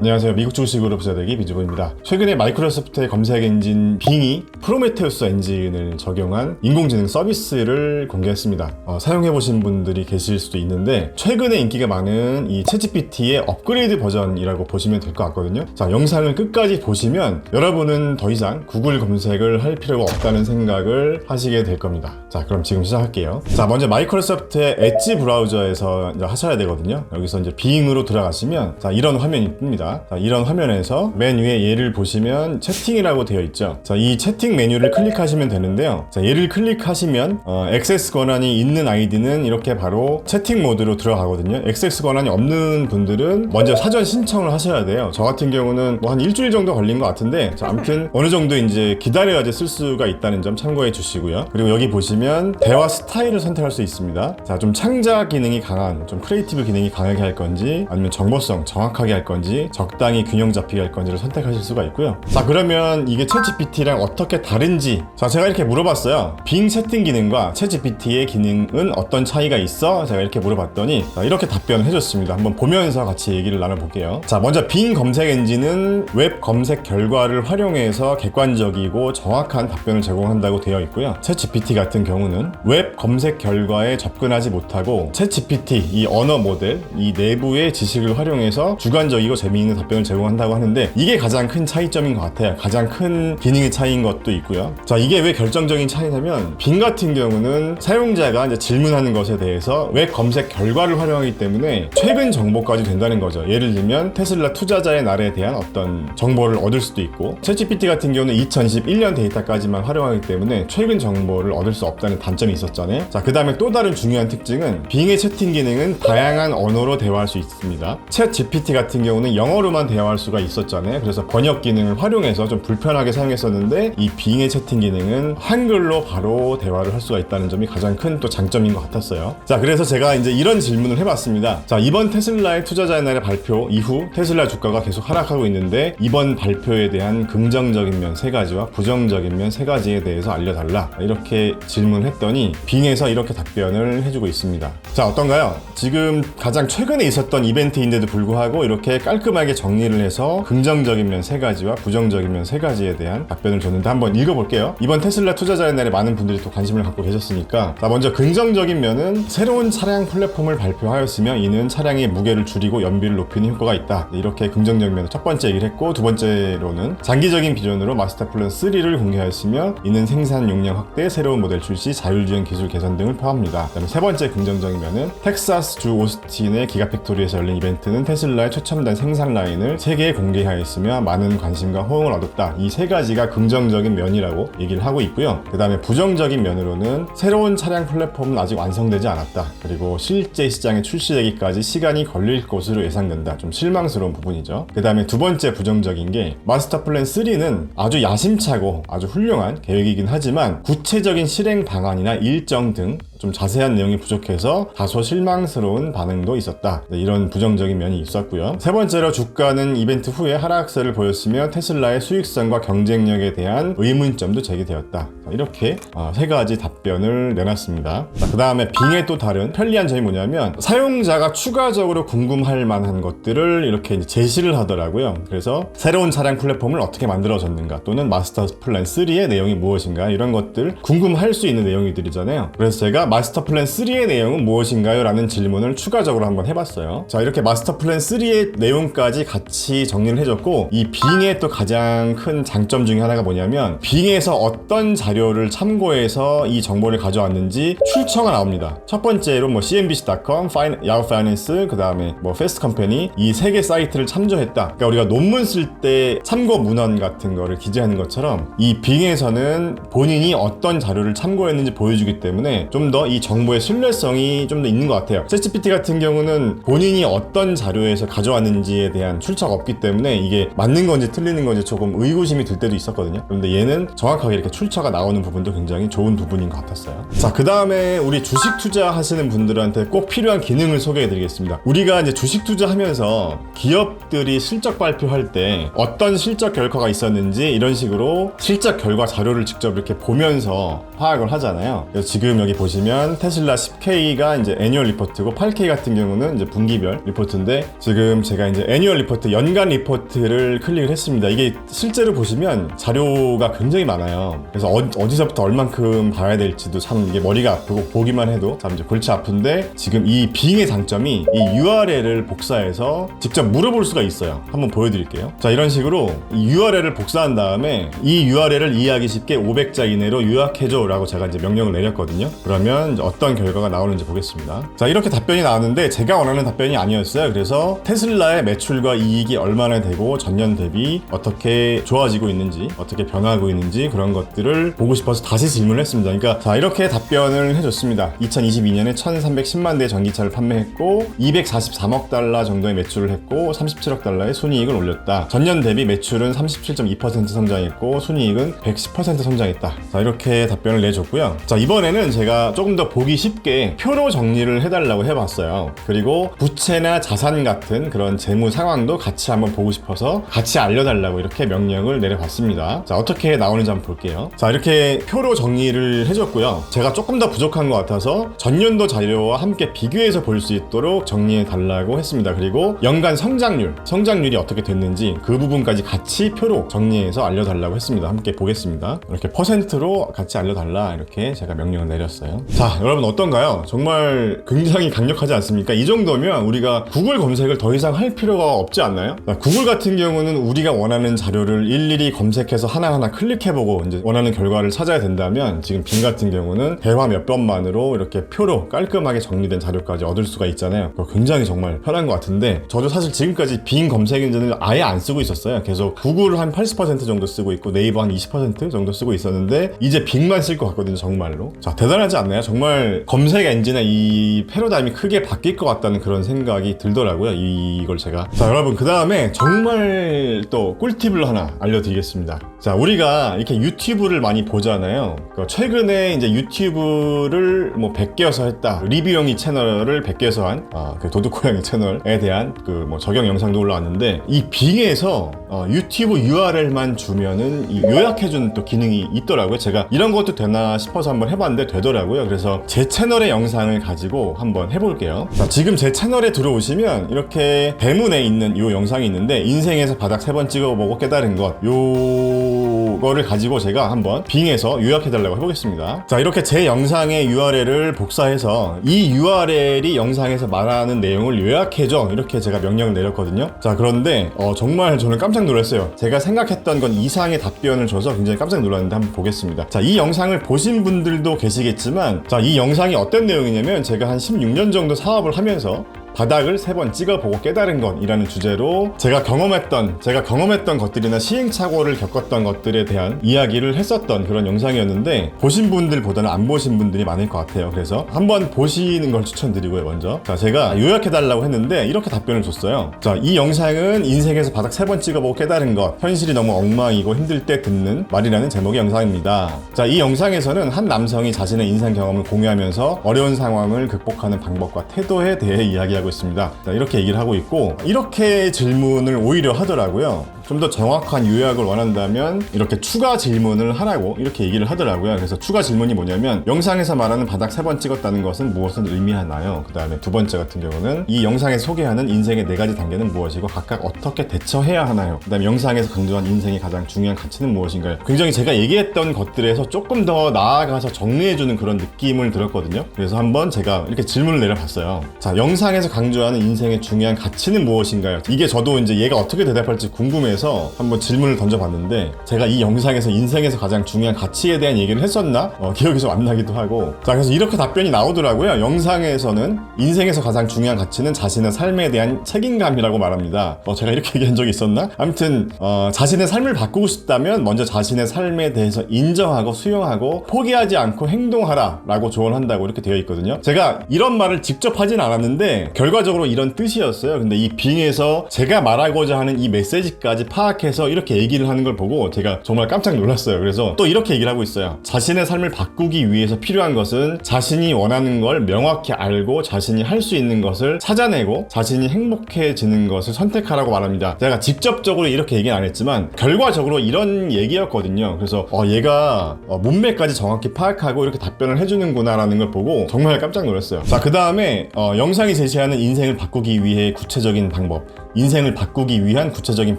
안녕하세요. 미국 주식으로 부자되기 비주보입니다. 최근에 마이크로소프트의 검색 엔진 빙이 프로메테우스 엔진을 적용한 인공지능 서비스를 공개했습니다. 사용해보신 분들이 계실 수도 있는데 최근에 인기가 많은 이 챗GPT의 업그레이드 버전이라고 보시면 될 것 같거든요. 자, 영상을 끝까지 보시면 여러분은 더 이상 구글 검색을 할 필요가 없다는 생각을 하시게 될 겁니다. 자, 그럼 지금 시작할게요. 자, 먼저 마이크로소프트의 엣지 브라우저에서 이제 하셔야 되거든요. 여기서 이제 빙으로 들어가시면 자, 이런 화면이 뜹니다. 자, 이런 화면에서 맨 위에 얘를 보시면 채팅이라고 되어 있죠. 자, 이 채팅 메뉴를 클릭하시면 되는데요. 자, 얘를 클릭하시면 액세스 권한이 있는 아이디는 이렇게 바로 채팅 모드로 들어가거든요. 액세스 권한이 없는 분들은 먼저 사전 신청을 하셔야 돼요. 저 같은 경우는 뭐 한 일주일 정도 걸린 것 같은데, 자, 아무튼 어느 정도 이제 기다려야지 쓸 수가 있다는 점 참고해 주시고요. 그리고 여기 보시면 대화 스타일을 선택할 수 있습니다. 자, 좀 창작 기능이 강한, 좀 크리에이티브 기능이 강하게 할 건지, 아니면 정보성 정확하게 할 건지, 적당히 균형 잡히게 할 건지를 선택하실 수가 있고요. 자, 그러면 이게 챗GPT랑 어떻게 다른지, 자, 제가 이렇게 물어봤어요. 빙 채팅 기능과 챗GPT의 기능은 어떤 차이가 있어? 제가 이렇게 물어봤더니 자, 이렇게 답변을 해줬습니다. 한번 보면서 같이 얘기를 나눠볼게요. 자, 먼저 빙 검색 엔진은 웹 검색 결과를 활용해서 객관적이고 정확한 답변을 제공한다고 되어 있고요. 챗GPT 같은 경우는 웹 검색 결과에 접근하지 못하고 챗GPT, 이 언어 모델, 이 내부의 지식을 활용해서 주관적이고 재미있는 답변을 제공한다고 하는데, 이게 가장 큰 차이점인 것 같아요. 가장 큰 기능의 차이인 것도 있고요. 자, 이게 왜 결정적인 차이냐면, 빙 같은 경우는 사용자가 이제 질문하는 것에 대해서 웹 검색 결과를 활용하기 때문에 최근 정보까지 된다는 거죠. 예를 들면 테슬라 투자자의 날에 대한 어떤 정보를 얻을 수도 있고, 챗GPT 같은 경우는 2011년 데이터까지만 활용하기 때문에 최근 정보를 얻을 수 없다는 단점이 있었잖아요. 자, 그 다음에 또 다른 중요한 특징은 빙의 채팅 기능은 다양한 언어로 대화할 수 있습니다. 챗GPT 같은 경우는 영어로만 대화할 수가 있었잖아요. 그래서 번역 기능을 활용해서 좀 불편하게 사용했었는데, 이 빙의 채팅 기능은 한글로 바로 대화를 할 수가 있다는 점이 가장 큰 또 장점인 것 같았어요. 자, 그래서 제가 이제 이런 질문을 해봤습니다. 자, 이번 테슬라의 투자자의 날의 발표 이후 테슬라 주가가 계속 하락하고 있는데, 이번 발표에 대한 긍정적인 면 3가지와 부정적인 면 3가지에 대해서 알려달라, 이렇게 질문을 했더니 빙에서 이렇게 답변을 해주고 있습니다. 자, 어떤가요? 지금 가장 최근에 있었던 이벤트인데도 불구하고 이렇게 깔끔하게 정리를 해서 긍정적인 면 3가지와 부정적인 면 3가지에 대한 답변을 줬는데, 한번 읽어볼게요. 이번 테슬라 투자자의 날에 많은 분들이 또 관심을 갖고 계셨으니까, 자, 먼저 긍정적인 면은 새로운 차량 플랫폼을 발표하였으며 이는 차량의 무게를 줄이고 연비를 높이는 효과가 있다, 이렇게 긍정적인 면을 첫 번째 얘기를 했고, 두 번째로는 장기적인 비전으로 마스터플랜 3를 공개하였으며 이는 생산 용량 확대, 새로운 모델 출시, 자율주행 기술 개선 등을 포함합니다. 그다음에 세 번째 긍정적인 면은 텍사스 주 오스틴의 기가팩토리에서 열린 이벤트는 테슬라의 최첨단 생산 라인을 세계에 공개하였으며 많은 관심과 호응을 얻었다. 이 3가지가 긍정적인 면이라고 얘기를 하고 있고요. 그 다음에 부정적인 면으로는 새로운 차량 플랫폼은 아직 완성되지 않았다. 그리고 실제 시장에 출시되기까지 시간이 걸릴 것으로 예상된다. 좀 실망스러운 부분이죠. 그 다음에 두 번째 부정적인 게, 마스터플랜 3는 아주 야심차고 아주 훌륭한 계획이긴 하지만 구체적인 실행 방안이나 일정 등 좀 자세한 내용이 부족해서 다소 실망스러운 반응도 있었다. 이런 부정적인 면이 있었고요. 세 번째로 주가는 이벤트 후에 하락세를 보였으며 테슬라의 수익성과 경쟁력에 대한 의문점도 제기되었다. 이렇게 3가지 답변을 내놨습니다. 그 다음에 빙의 또 다른 편리한 점이 뭐냐면, 사용자가 추가적으로 궁금할 만한 것들을 이렇게 제시를 하더라고요. 그래서 새로운 차량 플랫폼을 어떻게 만들어졌는가, 또는 마스터 플랜 3의 내용이 무엇인가, 이런 것들 궁금할 수 있는 내용이들이잖아요. 그래서 제가 마스터 플랜 3의 내용은 무엇인가요? 라는 질문을 추가적으로 한번 해봤어요. 자, 이렇게 마스터 플랜 3의 내용까지 같이 정리를 해줬고, 이 빙의 또 가장 큰 장점 중에 하나가 뭐냐면, 빙에서 어떤 자료를 참고해서 이 정보를 가져왔는지 출처가 나옵니다. 첫 번째로 뭐 CNBC.com, Yahoo Finance, 그 다음에 뭐 Fast Company, 이 3개 사이트를 참조했다. 그러니까 우리가 논문 쓸 때 참고 문헌 같은 거를 기재하는 것처럼, 이 빙에서는 본인이 어떤 자료를 참고했는지 보여주기 때문에 좀 더 이 정보의 신뢰성이 좀 더 있는 것 같아요. 챗GPT 같은 경우는 본인이 어떤 자료에서 가져왔는지에 대한 출처가 없기 때문에 이게 맞는 건지 틀리는 건지 조금 의구심이 들 때도 있었거든요. 그런데 얘는 정확하게 이렇게 출처가 나오는 부분도 굉장히 좋은 부분인 것 같았어요. 자, 그 다음에 우리 주식 투자 하시는 분들한테 꼭 필요한 기능을 소개해 드리겠습니다. 우리가 이제 주식 투자하면서 기업들이 실적 발표할 때 어떤 실적 결과가 있었는지 이런 식으로 실적 결과 자료를 직접 이렇게 보면서 파악을 하잖아요. 그래서 지금 여기 보시면 보시면 테슬라 10K가 이제 애뉴얼 리포트고 8K 같은 경우는 이제 분기별 리포트인데 지금 제가 이제 애뉴얼 리포트 연간 리포트를 클릭을 했습니다. 이게 실제로 보시면 자료가 굉장히 많아요. 그래서 어디서부터 얼만큼 봐야 될지도 참 이게 머리가 아프고 보기만 해도 참 이제 골치 아픈데 지금 이 빙의 장점이 이 URL을 복사해서 직접 물어볼 수가 있어요. 한번 보여드릴게요. 자, 이런 식으로 이 URL을 복사한 다음에 이 URL을 이해하기 쉽게 500자 이내로 요약해줘 라고 제가 이제 명령을 내렸거든요. 그러면 이제 어떤 결과가 나오는지 보겠습니다. 자, 이렇게 답변이 나왔는데 제가 원하는 답변이 아니었어요. 그래서 테슬라의 매출과 이익이 얼마나 되고 전년 대비 어떻게 좋아지고 있는지 어떻게 변화하고 있는지 그런 것들을 보고 싶어서 다시 질문을 했습니다. 그러니까 자, 이렇게 답변을 해줬습니다. 2022년에 1310만 대 전기차를 판매했고 243억 달러 정도의 매출을 했고 37억 달러의 순이익을 올렸다. 전년 대비 매출은 37.2% 성장했고 순이익은 110% 성장했다. 자, 이렇게 답변을 내줬고요. 자, 이번에는 제가 조금 더 보기 쉽게 표로 정리를 해달라고 해봤어요. 그리고 부채나 자산 같은 그런 재무 상황도 같이 한번 보고 싶어서 같이 알려달라고 이렇게 명령을 내려봤습니다. 자, 어떻게 나오는지 한번 볼게요. 자, 이렇게 표로 정리를 해줬고요. 제가 조금 더 부족한 것 같아서 전년도 자료와 함께 비교해서 볼 수 있도록 정리해 달라고 했습니다. 그리고 연간 성장률이 어떻게 됐는지 그 부분까지 같이 표로 정리해서 알려달라고 했습니다. 함께 보겠습니다. 이렇게 퍼센트로 같이 알려달라 이렇게 제가 명령을 내렸어요. 자, 여러분 어떤가요? 정말 굉장히 강력하지 않습니까? 이 정도면 우리가 구글 검색을 더 이상 할 필요가 없지 않나요? 구글 같은 경우는 우리가 원하는 자료를 일일이 검색해서 하나하나 클릭해보고 이제 원하는 결과를 찾아야 된다면 지금 빙 같은 경우는 대화 몇 번만으로 이렇게 표로 깔끔하게 정리된 자료까지 얻을 수가 있잖아요. 굉장히 정말 편한 것 같은데 저도 사실 지금까지 빙 검색 엔진을 아예 안 쓰고 있었어요. 계속 구글 한 80% 정도 쓰고 있고 네이버 한 20% 정도 쓰고 있었는데 이제 빙만 쓸 것 같거든요. 정말로. 자, 대단하지 않나요? 정말 검색 엔진의 이 패러다임이 크게 바뀔 것 같다는 그런 생각이 들더라고요. 이걸 제가. 자, 여러분 그 다음에 정말 또 꿀팁을 하나 알려드리겠습니다. 자, 우리가 이렇게 유튜브를 많이 보잖아요. 최근에 이제 유튜브를 뭐 100개여서 했다. 리뷰용이 채널을 100개여서 한 그 도둑고양이 채널에 대한 그 뭐 적용 영상도 올라왔는데 이 빙에서 유튜브 URL만 주면은 이 요약해주는 또 기능이 있더라고요. 제가 이런 것도 되나 싶어서 한번 해봤는데 되더라고요. 그래서 제 채널의 영상을 가지고 한번 해볼게요. 자, 지금 제 채널에 들어오시면 이렇게 대문에 있는 이 영상이 있는데 인생에서 바닥 3번 찍어보고 깨달은 것 요거를 가지고 제가 한번 빙에서 요약해달라고 해보겠습니다. 자, 이렇게 제 영상의 URL을 복사해서 이 URL이 영상에서 말하는 내용을 요약해줘 이렇게 제가 명령을 내렸거든요. 자, 그런데 정말 저는 깜짝 놀랐어요. 제가 생각했던 건 이상의 답변을 줘서 굉장히 깜짝 놀랐는데 한번 보겠습니다. 자, 이 영상을 보신 분들도 계시겠지만 자, 이 영상이 어떤 내용이냐면 제가 한 16년 정도 사업을 하면서 바닥을 3번 찍어보고 깨달은 것이라는 주제로 제가 경험했던 것들이나 시행착오를 겪었던 것들에 대한 이야기를 했었던 그런 영상이었는데 보신 분들보다는 안 보신 분들이 많을 것 같아요. 그래서 한번 보시는 걸 추천드리고요. 먼저 자, 제가 요약해달라고 했는데 이렇게 답변을 줬어요. 자, 이 영상은 인생에서 바닥 3번 찍어보고 깨달은 것, 현실이 너무 엉망이고 힘들 때 듣는 말이라는 제목의 영상입니다. 자, 이 영상에서는 한 남성이 자신의 인생 경험을 공유하면서 어려운 상황을 극복하는 방법과 태도에 대해 이야기하고 있습니다. 자, 이렇게 얘기를 하고 있고 이렇게 질문을 오히려 하더라고요. 좀 더 정확한 요약을 원한다면 이렇게 추가 질문을 하라고 이렇게 얘기를 하더라고요. 그래서 추가 질문이 뭐냐면 영상에서 말하는 바닥 3번 찍었다는 것은 무엇을 의미하나요? 그 다음에 두 번째 같은 경우는 이 영상에 소개하는 인생의 4가지 단계는 무엇이고 각각 어떻게 대처해야 하나요? 그 다음에 영상에서 강조한 인생의 가장 중요한 가치는 무엇인가요? 굉장히 제가 얘기했던 것들에서 조금 더 나아가서 정리해주는 그런 느낌을 들었거든요. 그래서 한번 제가 이렇게 질문을 내려봤어요. 자, 영상에서 강조하는 인생의 중요한 가치는 무엇인가요? 이게 저도 이제 얘가 어떻게 대답할지 궁금해서 한번 질문을 던져봤는데 제가 이 영상에서 인생에서 가장 중요한 가치에 대한 얘기를 했었나? 기억이 좀 안 나기도 하고. 자, 그래서 이렇게 답변이 나오더라고요. 영상에서는 인생에서 가장 중요한 가치는 자신의 삶에 대한 책임감이라고 말합니다. 제가 이렇게 얘기한 적이 있었나? 아무튼 자신의 삶을 바꾸고 싶다면 먼저 자신의 삶에 대해서 인정하고 수용하고 포기하지 않고 행동하라 라고 조언한다고 이렇게 되어 있거든요. 제가 이런 말을 직접 하진 않았는데 결과적으로 이런 뜻이었어요. 근데 이 빙에서 제가 말하고자 하는 이 메시지까지 정보까지 파악해서 이렇게 얘기를 하는 걸 보고 제가 정말 깜짝 놀랐어요. 그래서 또 이렇게 얘기를 하고 있어요. 자신의 삶을 바꾸기 위해서 필요한 것은 자신이 원하는 걸 명확히 알고 자신이 할 수 있는 것을 찾아내고 자신이 행복해지는 것을 선택하라고 말합니다. 제가 직접적으로 이렇게 얘기는 안 했지만 결과적으로 이런 얘기였거든요. 그래서 얘가 문맥까지 정확히 파악하고 이렇게 답변을 해주는구나 라는 걸 보고 정말 깜짝 놀랐어요. 자, 그 다음에 영상이 제시하는 인생을 바꾸기 위해 구체적인 방법, 인생을 바꾸기 위한 구체적인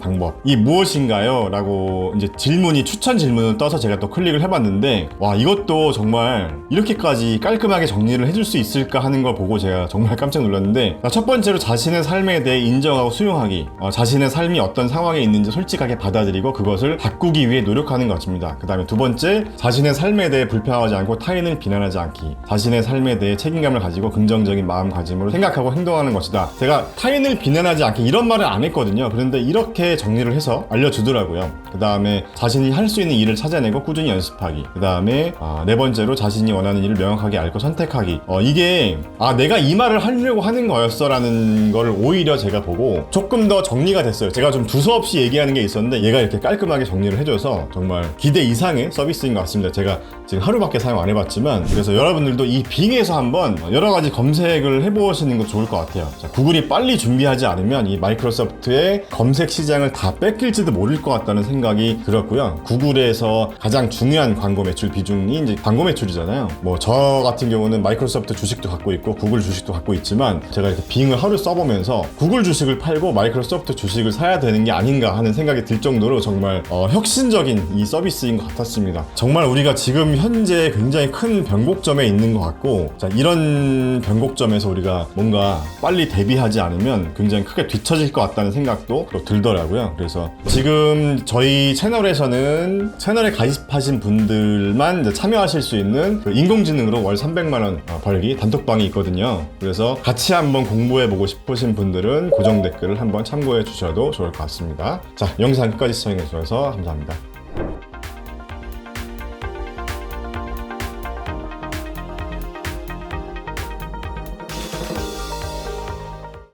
방법, 이 무엇인가요? 라고 이제 추천 질문을 떠서 제가 또 클릭을 해봤는데, 와, 이것도 정말 이렇게까지 깔끔하게 정리를 해줄 수 있을까 하는 걸 보고 제가 정말 깜짝 놀랐는데, 첫 번째로 자신의 삶에 대해 인정하고 수용하기, 자신의 삶이 어떤 상황에 있는지 솔직하게 받아들이고 그것을 바꾸기 위해 노력하는 것입니다. 그 다음에 두 번째, 자신의 삶에 대해 불평하지 않고 타인을 비난하지 않기, 자신의 삶에 대해 책임감을 가지고 긍정적인 마음가짐으로 생각하고 행동하는 것이다. 제가 타인을 비난하지 않기 이런 말을 안 했거든요. 그런데 이렇게 정리를 해서 알려주더라고요. 그 다음에 자신이 할 수 있는 일을 찾아내고 꾸준히 연습하기. 그 다음에 네 번째로 자신이 원하는 일을 명확하게 알고 선택하기. 이게 내가 이 말을 하려고 하는 거였어 라는 걸 오히려 제가 보고 조금 더 정리가 됐어요. 제가 좀 두서없이 얘기하는 게 있었는데 얘가 이렇게 깔끔하게 정리를 해줘서 정말 기대 이상의 서비스인 것 같습니다. 제가 지금 하루밖에 사용 안 해봤지만, 그래서 여러분들도 이 빙에서 한번 여러 가지 검색을 해보시는 거 좋을 것 같아요. 자, 구글이 빨리 준비하지 않으면 이 마이크로소프트의 검색 시장을 다 뺏길지도 모를 것 같다는 생각이 들었고요. 구글에서 가장 중요한 광고 매출 비중이 이제 광고 매출이잖아요. 뭐 저 같은 경우는 마이크로소프트 주식도 갖고 있고 구글 주식도 갖고 있지만, 제가 이렇게 빙을 하루 써보면서 구글 주식을 팔고 마이크로소프트 주식을 사야 되는 게 아닌가 하는 생각이 들 정도로 정말 혁신적인 이 서비스인 것 같았습니다. 정말 우리가 지금 현재 굉장히 큰 변곡점에 있는 것 같고, 자, 이런 변곡점에서 우리가 뭔가 빨리 대비하지 않으면 굉장히 크게 뒤처질 것 같다는 생각도 또 들더라고요. 그래서 지금 저희 채널에서는 채널에 가입하신 분들만 이제 참여하실 수 있는 그 인공지능으로 월 300만원 벌기 단톡방이 있거든요. 그래서 같이 한번 공부해보고 싶으신 분들은 고정 댓글을 한번 참고해 주셔도 좋을 것 같습니다. 자, 영상 끝까지 시청해 주셔서 감사합니다.